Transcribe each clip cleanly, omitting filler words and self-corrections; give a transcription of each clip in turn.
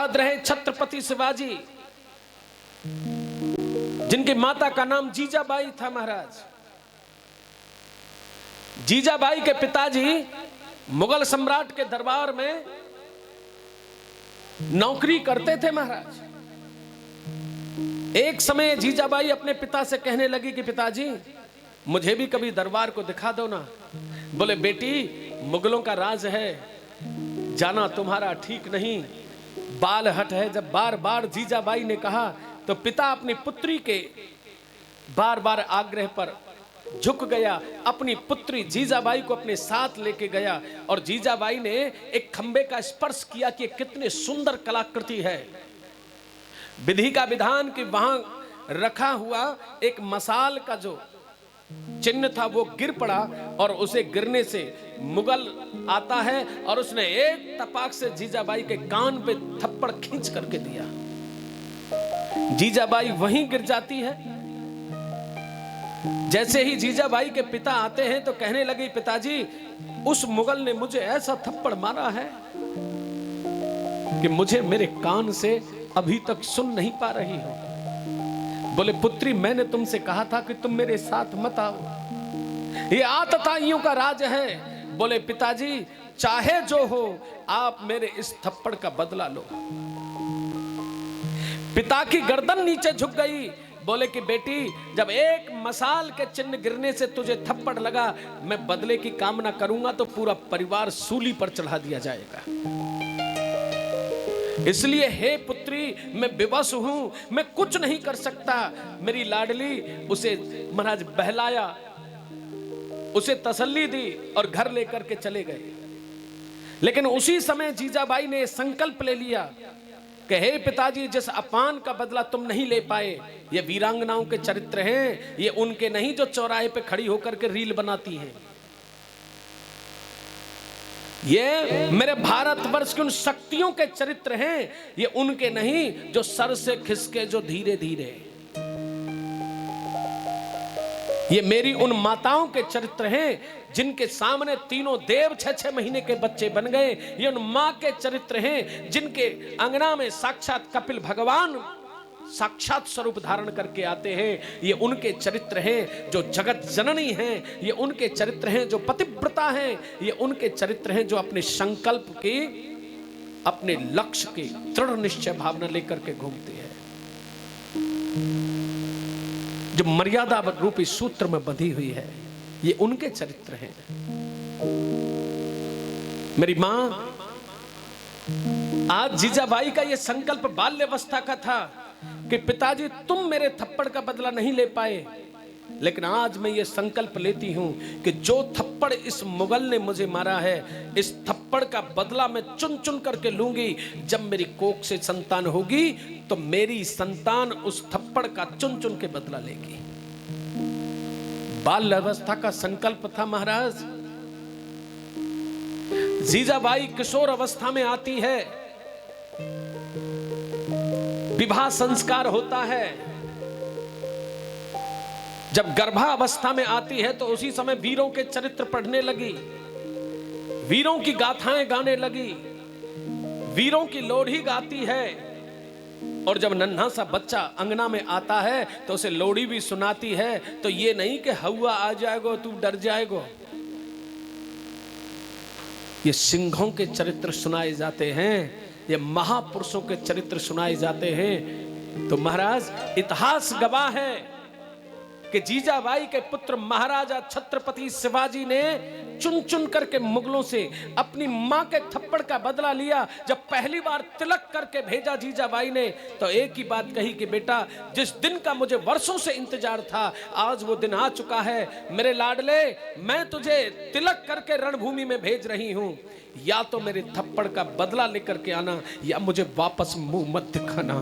याद रहे छत्रपति शिवाजी, जिनकी माता का नाम जीजाबाई था महाराज। जीजाबाई के पिताजी मुगल सम्राट के दरबार में नौकरी करते थे महाराज। एक समय जीजाबाई अपने पिता से कहने लगी कि पिताजी मुझे भी कभी दरबार को दिखा दो ना। बोले बेटी मुगलों का राज है, जाना तुम्हारा ठीक नहीं, बाल हट है। जब बार बार जीजाबाई ने कहा तो पिता अपनी पुत्री के बार बार आग्रह पर झुक गया, अपनी पुत्री जीजाबाई को अपने साथ लेके गया और जीजाबाई ने एक खंबे का स्पर्श किया कि कितनी सुंदर कलाकृति है। विधि का विधान कि वहां रखा हुआ एक मसाल का जो चिन्ह था वो गिर पड़ा और उसे गिरने से मुगल आता है और उसने एक तपाक से जीजाबाई के कान पे थप्पड़ खींच करके दिया। जीजाबाई वहीं गिर जाती है। जैसे ही जीजाबाई के पिता आते हैं तो कहने लगे पिताजी उस मुगल ने मुझे ऐसा थप्पड़ मारा है कि मुझे मेरे कान से अभी तक सुन नहीं पा रही हो। बोले पुत्री मैंने तुमसे कहा था कि तुम मेरे साथ मत आओ, ये आतताइयों का राज है। बोले पिताजी चाहे जो हो आप मेरे इस थप्पड़ का बदला लो। पिता की गर्दन नीचे झुक गई। बोले कि बेटी जब एक मसाल के चिन्ह गिरने से तुझे थप्पड़ लगा, मैं बदले की कामना करूंगा तो पूरा परिवार सूली पर चढ़ा दिया जाएगा। इसलिए हे पुत्री मैं विवश हूं, मैं कुछ नहीं कर सकता। मेरी लाडली उसे महाराज बहलाया, उसे तसल्ली दी और घर लेकर के चले गए। लेकिन उसी समय जीजाबाई ने संकल्प ले लिया कि हे पिताजी जिस अपमान का बदला तुम नहीं ले पाए, ये वीरांगनाओं के चरित्र हैं, ये उनके नहीं जो चौराहे पे खड़ी होकर के रील बनाती हैं। ये मेरे भारतवर्ष की उन शक्तियों के चरित्र हैं, ये उनके नहीं जो सर से खिसके जो धीरे धीरे। ये मेरी उन माताओं के चरित्र हैं जिनके सामने तीनों देव 6-6 महीने के बच्चे बन गए। ये उन मां के चरित्र हैं जिनके अंगना में साक्षात कपिल भगवान साक्षात स्वरूप धारण करके आते हैं। ये उनके चरित्र हैं जो जगत जननी हैं, ये उनके चरित्र हैं जो पतिव्रता हैं, ये उनके चरित्र हैं जो अपने संकल्प के अपने लक्ष्य के दृढ़ निश्चय भावना लेकर के घूमते हैं, जो मर्यादा रूपी सूत्र में बंधी हुई है। ये उनके चरित्र हैं। मेरी मां आज जीजाबाई का ये संकल्प बाल्यावस्था का था कि पिताजी तुम मेरे थप्पड़ का बदला नहीं ले पाए, लेकिन आज मैं ये संकल्प लेती हूं कि जो थप्पड़ इस मुगल ने मुझे मारा है, इस थप्पड़ का बदला मैं चुन चुन करके लूंगी। जब मेरी कोख से संतान होगी तो मेरी संतान उस थप्पड़ का चुन चुन के बदला लेगी। बाल्यावस्था का संकल्प था महाराज। जीजाबाई किशोर अवस्था में आती है, विवाह संस्कार होता है। जब गर्भावस्था में आती है तो उसी समय वीरों के चरित्र पढ़ने लगी, वीरों की गाथाएं गाने लगी, वीरों की लोरी गाती है। और जब नन्हा सा बच्चा अंगना में आता है तो उसे लोरी भी सुनाती है। तो ये नहीं कि हवा आ जाएगो तू डर जाएगो, ये सिंहों के चरित्र सुनाए जाते हैं, ये महापुरुषों के चरित्र सुनाए जाते हैं। तो महाराज इतिहास गवाह है कि जीजाबाई के पुत्र महाराजा छत्रपति शिवाजी ने चुन चुन करके मुगलों से अपनी मां के थप्पड़ का बदला लिया। जब पहली बार तिलक करके भेजा जीजाबाई ने तो एक ही बात कही कि बेटा जिस दिन का मुझे वर्षों से इंतजार था आज वो दिन आ चुका है। मेरे लाडले मैं तुझे तिलक करके रणभूमि में भेज रही हूं, या तो मेरे थप्पड़ का बदला लेकर के आना या मुझे वापस मुंह मत दिखाना।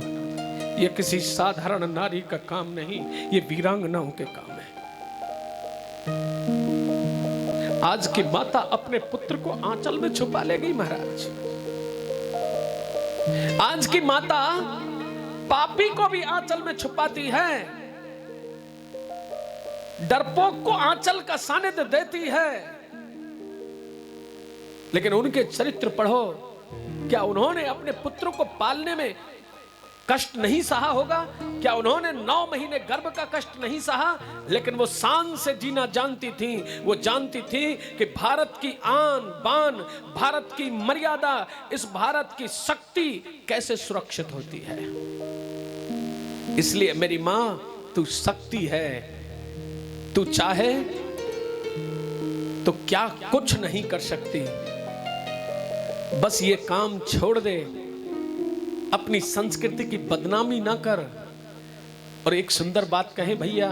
ये किसी साधारण नारी का काम नहीं, ये वीरांगनाओं के काम है। आज की माता अपने पुत्र को आंचल में छुपा लेगी महाराज। आज की माता पापी को भी आंचल में छुपाती है, डरपोक को आंचल का सानिध्य देती है। लेकिन उनके चरित्र पढ़ो क्या उन्होंने अपने पुत्रों को पालने में कष्ट नहीं सहा होगा? क्या उन्होंने 9 महीने गर्भ का कष्ट नहीं सहा? लेकिन वो शान से जीना जानती थी। वो जानती थी कि भारत की आन बान, भारत की मर्यादा, इस भारत की शक्ति कैसे सुरक्षित होती है। इसलिए मेरी मां, तू शक्ति है। तू चाहे तो क्या कुछ नहीं कर सकती। बस ये काम छोड़ दे, अपनी संस्कृति की बदनामी ना कर। और एक सुंदर बात कहें भैया,